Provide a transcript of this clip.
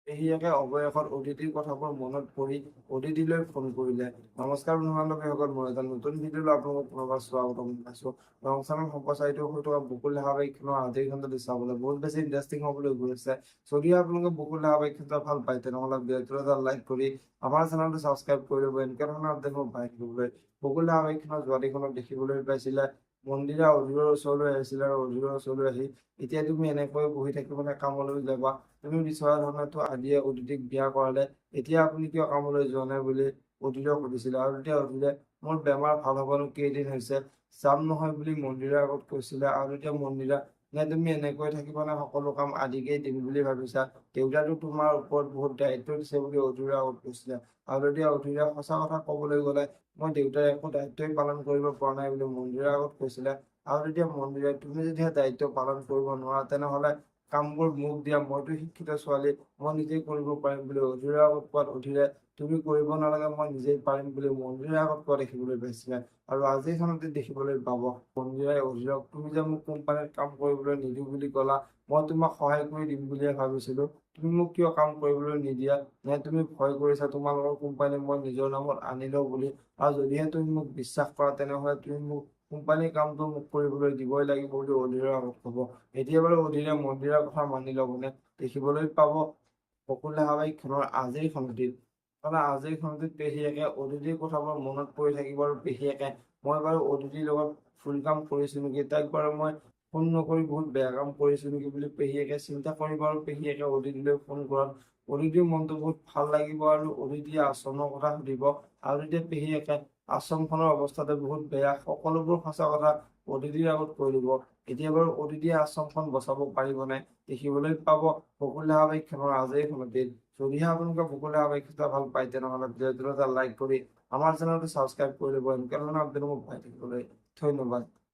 পেহীয়েকে অৱশেষত অদিতিৰ কথাবোৰ মনত পৰি অদিতিলৈ ফোন কৰিলে। নমস্কাৰ বন্ধুবান্ধৱীসকল, মই এটা নতুন ভিডিঅ'লৈ আপোনালোকক পুনৰবাৰ স্বাগতম জনাইছোঁ। ৰংচানৰ সম্প্ৰচাৰিত হৈ থকা বকুল ধাৰাবাহিকখনৰ আজিৰ খণ্ডটো চাবলৈ বহুত বেছি ইণ্টাৰেষ্টিং হ'বলৈ গৈ আছে। যদি আপোনালোকে বকুল ধাৰাবাহিকখন ভাল পায় তেনেহ'লে ভিডিঅ'টো এটা লাইক কৰি আমাৰ চেনেলটো ছাবস্ক্ৰাইব কৰি ল'ব। এনেকুৱা ধৰণৰ আপডেটবোৰ পাই থাকিবলৈ। বকুল ধাৰাবাহিকখনৰ যোৱাদিখনত দেখিবলৈ পাইছিলে মন্দিৰা অধীৰৰ ওচৰলৈ আহিছিলে আৰু অধীৰৰ ওচৰলৈ আহি এতিয়া তুমি এনেকৈ বহি থাকিবলৈ কামলৈ যাবা, তুমি বিচৰা ধৰণেতো আদিয়ে অদিতিক বিয়া কৰালে, এতিয়া আপুনি কিয় কামলৈ যোৱা নাই বুলি অদিতক সুধিছিলে। আৰু তেতিয়া অদিতে মোৰ বেমাৰ ভাল হ'বনো কেইদিন হৈছে, যাম নহয় বুলি মন্দিৰৰ আগত কৈছিলে। আৰু এতিয়া মন্দিৰা নে তুমি এনেকৈ থাকিবা নে সকলো কাম আদিকেই দিম বুলি ভাবিছা, দেউতাতো তোমাৰ ওপৰত বহুত দায়িত্ব দিছে বুলি অধীৰৰ আগত কৈছিলে। আৰু এতিয়া অধীৰে সঁচা কথা ক'বলৈ গ'লে মই দেউতাৰ একো দায়িত্বই পালন কৰিব পৰা নাই বুলি মন্দিৰৰ আগত কৈছিলে। আৰু তেতিয়া মন্দিৰে তুমি যেতিয়া দায়িত্ব পালন কৰিব নোৱাৰা তেনেহ'লে কামবোৰ মোক দিয়া, মইতো শিক্ষিত ছোৱালী, মই নিজেই কৰিব পাৰিম বুলি অধীৰৰ আগত কোৱাত অধীৰে তুমি কৰিব নালাগে, মই নিজেই পাৰিম বুলি মন্দিৰৰ আগত কোৱা দেখিবলৈ পাইছিলে। আৰু আজিখনতে দেখিবলৈ পাব মন্দিৰাই অধীৰক তুমি যে মোক কোম্পানীত কাম কৰিবলৈ নিদিওঁ বুলি ক'লা, মই তোমাক সহায় কৰি দিম বুলিয়ে ভাবিছিলো, তুমি মোক কিয় কাম কৰিবলৈ নিদিয়া? নে তুমি ভয় কৰিছা তোমালোকৰ কোম্পানী মই নিজৰ নামত আনি লওঁ বুলি? আৰু যদিহে তুমি মোক বিশ্বাস কৰা তেনেহ'লে তুমি মোক কোম্পানীৰ কামটো মোক কৰিবলৈ দিবই লাগিব বুলি অধীৰৰ আগত ক'ব। এতিয়া বাৰু অধীৰে মন্দিৰৰ কথা মানি ল'বনে? দেখিবলৈ পাব বকুল ধাৰাবাহিকখনৰ আজিৰ খণ্ডটিত। মানে আজিৰ খণ্ডটিত পেহীয়েকে অদিতিৰ কথাবোৰ মনত পৰি থাকিব আৰু পেহীয়েকে মই বাৰু অদিতিৰ লগত ভুল কাম কৰিছো নেকি, তাইক বাৰু মই ফোন নকৰি বহুত বেয়া কাম কৰিছো নেকি বুলি পেহীয়েকে চিন্তা কৰিব। আৰু পেহীয়েকে অদিতিলৈ ফোন কৰাত অদিতিৰ মনটো বহুত ভাল লাগিব আৰু অদিতিয়ে আশ্ৰমৰ কথা সুধিব। আৰু তেতিয়া পেহীয়েকে আশ্ৰমখনৰ অৱস্থাটো বহুত বেয়া, সকলোবোৰ সঁচা কথা অদিতিৰ আগত কৈ দিব। এতিয়া বাৰু অদিতিয়ে আশ্ৰমখন বচাব পাৰিবনে? দেখিবলৈ পাব বকুল ধাৰাবাহিকখনৰ আজিৰ খণ্ডটিত। যদিহে আপোনালোকে বকুল ধাৰাবাহিকখন ভাল পায় তেনেহ'লে ভিডিঅ'টো এটা লাইক কৰি আমাৰ চেনেলটো ছাবস্ক্ৰাইব কৰি ল'ব। এনেকুৱা ধৰণৰ আপডেটসমূহ পাই থাকিবলৈ ধন্যবাদ।